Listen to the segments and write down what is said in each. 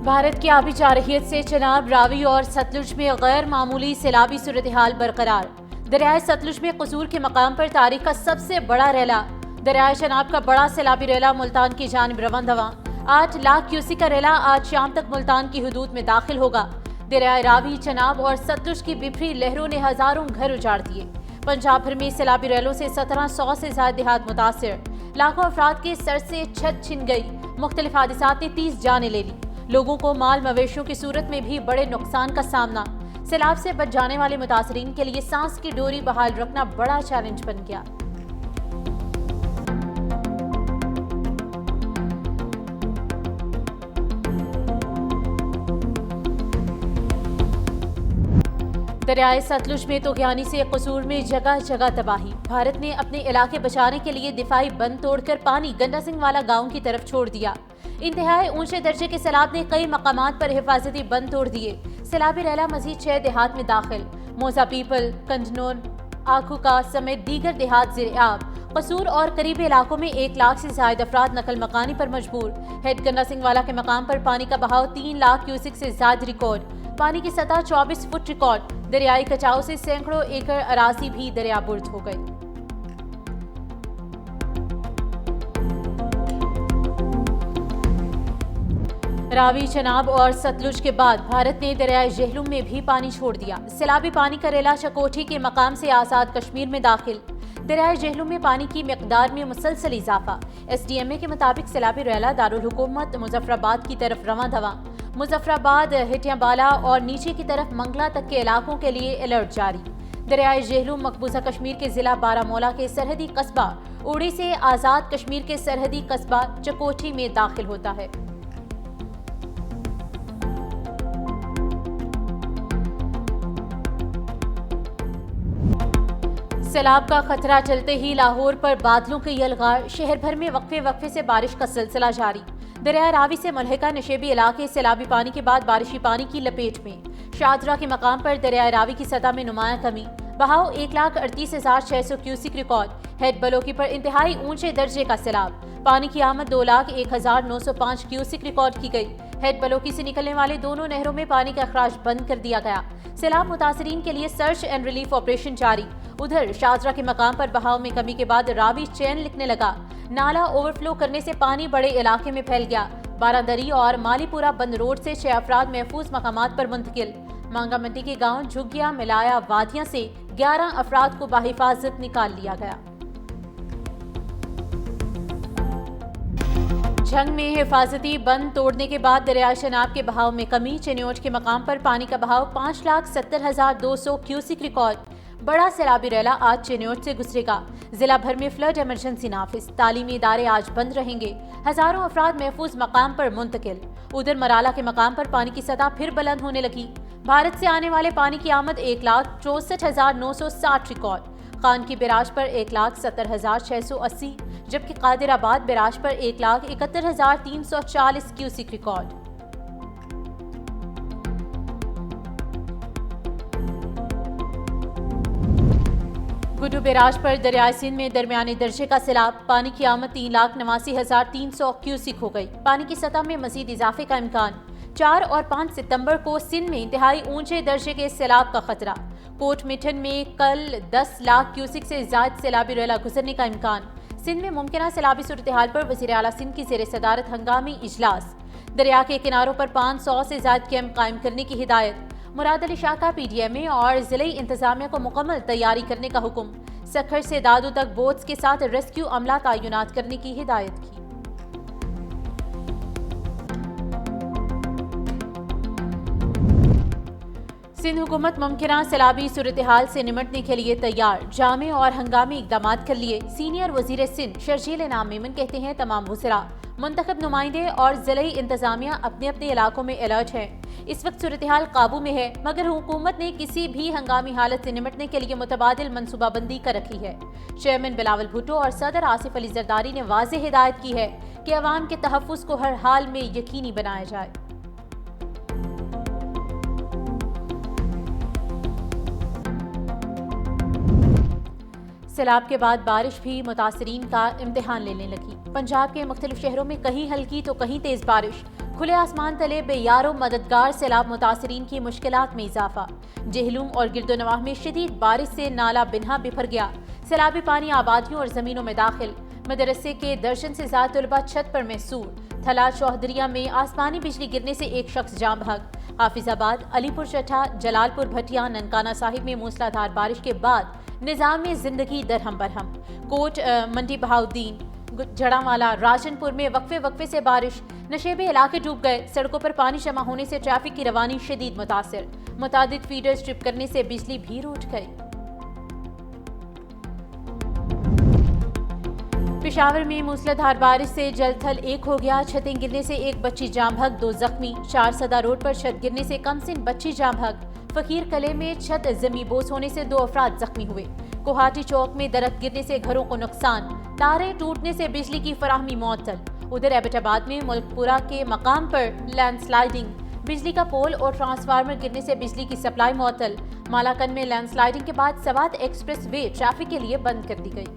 بھارت کی آبی جارحیت سے چناب، راوی اور ستلج میں غیر معمولی سیلابی صورتحال برقرار۔ دریائے ستلج میں قصور کے مقام پر تاریخ کا سب سے بڑا ریلا۔ دریائے چناب کا بڑا سیلابی ریلا ملتان کی جانب روان دواں۔ 8 لاکھ کیوسک کا ریلا آج شام تک ملتان کی حدود میں داخل ہوگا۔ دریائے راوی، چناب اور ستلج کی بکھری لہروں نے ہزاروں گھر اجاڑ دیے۔ پنجاب بھر میں سیلابی ریلوں سے 1700 سے زائد دیہات متاثر۔ لاکھوں افراد کے سر سے چھت چھن گئی۔ مختلف حادثات نے 30 جانیں لے لی۔ لوگوں کو مال مویشیوں کی صورت میں بھی بڑے نقصان کا سامنا۔ سیلاب سے بچ جانے والے متاثرین کے لیے سانس کی ڈوری بحال رکھنا بڑا چیلنج بن گیا۔ دریائے ستلج میں طغیانی سے قصور میں جگہ جگہ تباہی۔ بھارت نے اپنے علاقے بچانے کے لیے دفاعی بند توڑ کر پانی گنڈا سنگھ والا گاؤں کی طرف چھوڑ دیا۔ انتہائی اونچے درجے کے سیلاب نے کئی مقامات پر حفاظتی بند توڑ دیے۔ سیلابی ریلا مزید 6 دیہات میں داخل۔ موزہ پیپل، کنڈنون، آکھوکا سمیت دیگر دیہات زیر آب۔ قصور اور قریبی علاقوں میں 1 لاکھ سے زائد افراد نقل مکانی پر مجبور۔ ہیڈ گنڈا سنگھ والا کے مقام پر پانی کا بہاؤ 3 لاکھ کیوسک سے زائد ریکارڈ۔ پانی کی سطح 24 فٹ ریکارڈ۔ دریائی کچاؤ سے سینکڑوں ایکڑ اراضی بھی دریا برد ہو گئی۔ راوی، چناب اور ستلج کے بعد بھارت نے دریائے جہلم میں بھی پانی چھوڑ دیا۔ سیلابی پانی کا ریلا چکوٹھی کے مقام سے آزاد کشمیر میں داخل۔ دریائے جہلم میں پانی کی مقدار میں مسلسل اضافہ۔ ایس ڈی ایم اے کے مطابق سیلابی ریلا دارالحکومت مظفر آباد کی طرف رواں دواں۔ مظفر آباد، ہٹیاں بالا اور نیچے کی طرف منگلا تک کے علاقوں کے لیے الرٹ جاری۔ دریائے جہلم مقبوضہ کشمیر کے ضلع بارہمولہ کے سرحدی قصبہ اوڑی سے آزاد کشمیر کے سرحدی قصبہ چکوٹھی میں داخل ہوتا ہے۔ سیلاب کا خطرہ چلتے ہی لاہور پر بادلوں کے یلغار، شہر بھر میں وقفے سے بارش کا سلسلہ جاری۔ دریائے راوی سے ملحقہ نشیبی علاقے سیلابی پانی کے بعد بارشی پانی کی لپیٹ میں۔ شاہدرہ کے مقام پر دریائے راوی کی سطح میں نمایاں کمی۔ بہاؤ 1,38,600 کیوسک ریکارڈ۔ ہیڈ بلوکی پر انتہائی اونچے درجے کا سیلاب۔ پانی کی آمد 2,01,905 کیوسک ریکارڈ کی گئی۔ ہیڈ بلوکی سے نکلنے والے دونوں نہروں میں پانی کا اخراج بند کر دیا گیا۔ سیلاب متاثرین کے لیے سرچ اینڈ ریلیف آپریشن جاری۔ ادھر شاہدرہ کے مقام پر بہاؤ میں کمی کے بعد راوی چین لکھنے لگا۔ نالا اوور فلو کرنے سے پانی بڑے علاقے میں پھیل گیا۔ بارہ-دری اور مالی پورہ بند روڈ سے 6 افراد محفوظ مقامات پر منتقل۔ مانگا منڈی کے گاؤں جھگیا ملایا وادیاں سے 11 افراد کو بحفاظت نکال لیا گیا۔ جھنگ میں حفاظتی بند توڑنے کے بعد دریائے چناب کے بہاؤ میں کمی۔ چنیوٹ کے مقام پر پانی کا بہاؤ 5,70,200 کیوسک ریکارڈ۔ بڑا سیلابی ریلا آج چنیوٹ سے گزرے گا۔ ضلع بھر میں فلڈ ایمرجنسی نافذ۔ تعلیمی ادارے آج بند رہیں گے۔ ہزاروں افراد محفوظ مقام پر منتقل۔ ادھر مرالہ کے مقام پر پانی کی سطح پھر بلند ہونے لگی۔ بھارت سے آنے والے پانی کی آمد 1,64,960 ریکارڈ۔ خان کی بیراج پر 1,70,680 جبکہ قادر آباد بیراج پر 1,71,340 کیوسک ریکارڈ۔ گڈو بیراج پر دریائے سندھ میں درمیانے درجے کا سیلاب۔ پانی کی آمد 3,89,300 کیوسک ہو گئی۔ پانی کی سطح میں مزید اضافے کا امکان۔ 4 اور 5 ستمبر کو سندھ میں انتہائی اونچے درجے کے سیلاب کا خطرہ۔ کوٹ مٹھن میں کل 10 لاکھ کیوسک سے زائد سیلابی ریلا گزرنے کا امکان۔ سندھ میں ممکنہ سیلابی صورتحال پر وزیر اعلیٰ سندھ کی زیر صدارت ہنگامی اجلاس۔ دریا کے کناروں پر 500 سے زائد کیمپ قائم کرنے کی ہدایت۔ مراد علی شاہ کا پی ڈی ایم اے اور ضلعی انتظامیہ کو مکمل تیاری کرنے کا حکم۔ سکھر سے دادو تک بوٹس کے ساتھ ریسکیو عملہ تعینات کرنے کی ہدایت کی۔ سندھ حکومت ممکنہ سیلابی صورتحال سے نمٹنے کے لیے تیار۔ جامع اور ہنگامی اقدامات کر لیے۔ سینئر وزیر سندھ شرجیل انعام میمن کہتے ہیں تمام وزراء، منتخب نمائندے اور ضلعی انتظامیہ اپنے اپنے علاقوں میں الرٹ ہیں۔ اس وقت صورتحال قابو میں ہے، مگر حکومت نے کسی بھی ہنگامی حالت سے نمٹنے کے لیے متبادل منصوبہ بندی کر رکھی ہے۔ چیئرمین بلاول بھٹو اور صدر آصف علی زرداری نے واضح ہدایت کی ہے کہ عوام کے تحفظ کو ہر حال میں یقینی بنایا جائے۔ سیلاب کے بعد بارش بھی متاثرین کا امتحان لینے لگی۔ پنجاب کے مختلف شہروں میں کہیں ہلکی تو کہیں تیز بارش۔ کھلے آسمان تلے بے یار و مددگار سیلاب متاثرین کی مشکلات میں اضافہ، جہلم اور گرد و نواح میں شدید بارش سے نالہ بنہا بفر گیا، سیلابی پانی آبادیوں اور زمینوں میں داخل، مدرسے کے درجن سے زیادہ طلبہ چھت پر محصور، تھلا چوہدریہ میں آسمانی بجلی گرنے سے ایک شخص جاں بحق، حافظ آباد، علی پور چٹھا، جلال پور بھٹیا، ننکانہ صاحب میں موسلا دھار بارش کے بعد نظام میں زندگی درہم برہم، کوٹ منڈی بہاؤدین، جڑاوالا، راجن پور میں وقفے سے بارش، نشیبے علاقے ڈوب گئے، سڑکوں پر پانی جمع ہونے سے ٹریفک کی روانی شدید متاثر، متعدد فیڈر سٹرپ کرنے سے بجلی بھی روٹ گئی۔ پشاور میں موسلادھار بارش سے جل تھل ایک ہو گیا، چھتیں گرنے سے ایک بچی جاں بحق، 2 زخمی، 4 صدا روڈ پر چھت گرنے سے کم سن بچی جاں بحق، فقیر قلعے میں چھت زمیں بوس ہونے سے 2 افراد زخمی ہوئے، کوہاٹی چوک میں درخت گرنے سے گھروں کو نقصان، تاریں ٹوٹنے سے بجلی کی فراہمی معطل، ادھر ایبٹ آباد میں ملک پورہ کے مقام پر لینڈ سلائیڈنگ، بجلی کا پول اور ٹرانسفارمر گرنے سے بجلی کی سپلائی معطل، مالاکن میں لینڈ سلائیڈنگ کے بعد سوات ایکسپریس وے ٹریفک کے لیے بند کر دی گئی۔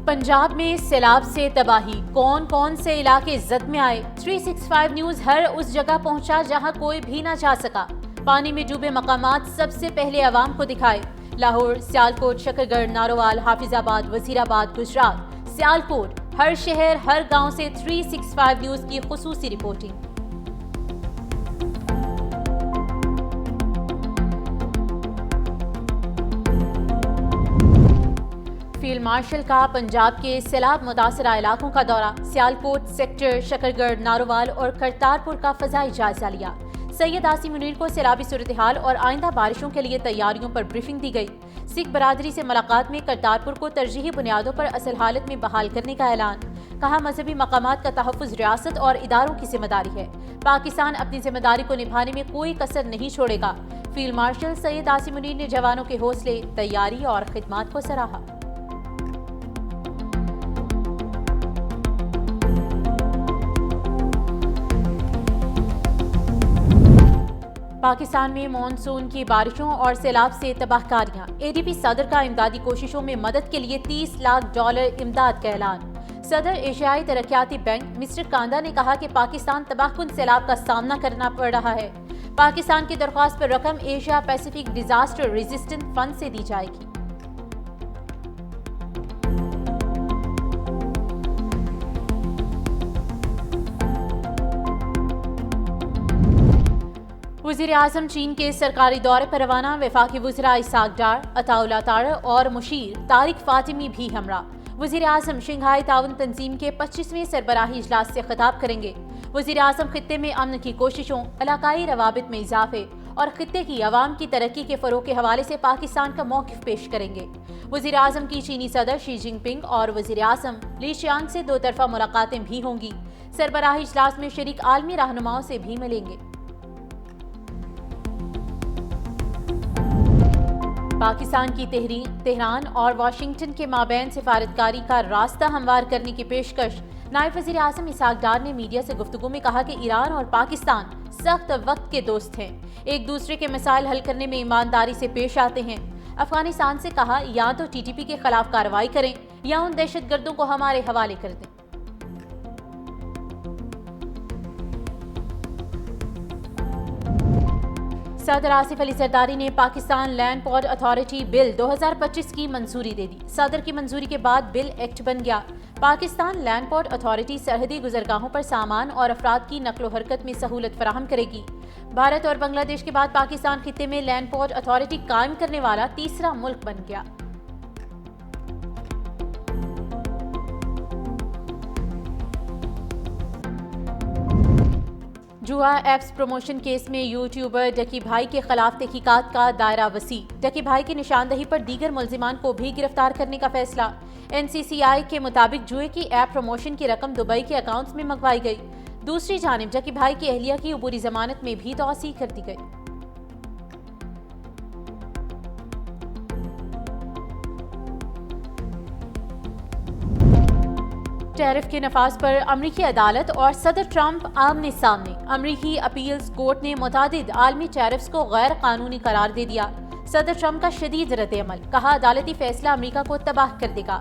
پنجاب میں سیلاب سے تباہی، کون سے علاقے زد میں آئے؟ 365 نیوز ہر اس جگہ پہنچا جہاں کوئی بھی نہ جا سکا، پانی میں ڈوبے مقامات سب سے پہلے عوام کو دکھائے، لاہور، سیالکوٹ، شکرگڑھ، نارووال، حافظ آباد، وزیر آباد، گجرات، سیالکوٹ، ہر شہر ہر گاؤں سے 365 نیوز کی خصوصی رپورٹنگ۔ فیلڈ مارشل کا پنجاب کے سیلاب متاثرہ علاقوں کا دورہ، سیالکوٹ سیکٹر، شکرگڑھ، نارووال اور کرتارپور کا فضائی جائزہ لیا، سید عاصم منیر کو سیلابی صورتحال اور آئندہ بارشوں کے لیے تیاریوں پر بریفنگ دی گئی، سکھ برادری سے ملاقات میں کرتارپور کو ترجیحی بنیادوں پر اصل حالت میں بحال کرنے کا اعلان، کہا مذہبی مقامات کا تحفظ ریاست اور اداروں کی ذمہ داری ہے، پاکستان اپنی ذمہ داری کو نبھانے میں کوئی کسر نہیں چھوڑے گا، فیلڈ مارشل سید عاصم منیر نے جوانوں کے حوصلے، تیاری اور خدمات کو سراہا۔ پاکستان میں مانسون کی بارشوں اور سیلاب سے تباہ کاریاں، اے ڈی بی صدر کا امدادی کوششوں میں مدد کے لیے $30 لاکھ امداد کا اعلان، صدر ایشیائی ترقیاتی بینک مسٹر کاندا نے کہا کہ پاکستان تباہ کن سیلاب کا سامنا کرنا پڑ رہا ہے، پاکستان کی درخواست پر رقم Asia Pacific disaster resistant fund سے دی جائے گی۔ وزیر اعظم چین کے سرکاری دورے پر روانہ، وفاقی وزراء اسحاق ڈار، عطا اللہ تارڑ اور مشیر طارق فاطمی بھی ہمراہ، وزیر اعظم شنگھائی تعاون تنظیم کے 25ویں سربراہی اجلاس سے خطاب کریں گے، وزیر اعظم خطے میں امن کی کوششوں، علاقائی روابط میں اضافے اور خطے کی عوام کی ترقی کے فروغ کے حوالے سے پاکستان کا موقف پیش کریں گے، وزیر اعظم کی چینی صدر شی جن پنگ اور وزیر اعظم لی شیانگ سے 2 طرفہ ملاقاتیں بھی ہوں گی، سربراہی اجلاس میں شریک عالمی رہنماؤں سے بھی ملیں گے۔ پاکستان کی تہران اور واشنگٹن کے مابین سفارتکاری کا راستہ ہموار کرنے کی پیشکش، نائب وزیر اعظم اسحاق ڈار نے میڈیا سے گفتگو میں کہا کہ ایران اور پاکستان سخت وقت کے دوست ہیں، ایک دوسرے کے مسائل حل کرنے میں ایمانداری سے پیش آتے ہیں، افغانستان سے کہا یا تو ٹی ٹی پی کے خلاف کارروائی کریں یا ان دہشت گردوں کو ہمارے حوالے کر دیں۔ صدر آصف علی زرداری نے پاکستان لینڈ پورٹ اتھارٹی بل 2025 کی منظوری دے دی، صدر کی منظوری کے بعد بل ایکٹ بن گیا، پاکستان لینڈ پورٹ اتھارٹی سرحدی گزرگاہوں پر سامان اور افراد کی نقل و حرکت میں سہولت فراہم کرے گی، بھارت اور بنگلہ دیش کے بعد پاکستان خطے میں لینڈ پورٹ اتھارٹی قائم کرنے والا تیسرا ملک بن گیا۔ جوا ایپس پروموشن کیس میں یوٹیوبر ڈکی بھائی کے خلاف تحقیقات کا دائرہ وسیع، ڈکی بھائی کی نشاندہی پر دیگر ملزمان کو بھی گرفتار کرنے کا فیصلہ، این سی سی آئی کے مطابق جوئے کی ایپ پروموشن کی رقم دبئی کے اکاؤنٹس میں منگوائی گئی، دوسری جانب ڈکی بھائی کی اہلیہ کی عبوری ضمانت میں بھی توسیع کر دی گئی۔ ٹیرف کے نفاذ پر امریکی عدالت اور صدر ٹرمپ آمنے سامنے، امریکی اپیلز کورٹ نے متعدد عالمی ٹیرفز کو غیر قانونی قرار دے دیا، صدر ٹرمپ کا شدید رد عمل، کہا عدالتی فیصلہ امریکہ کو تباہ کر دے گا،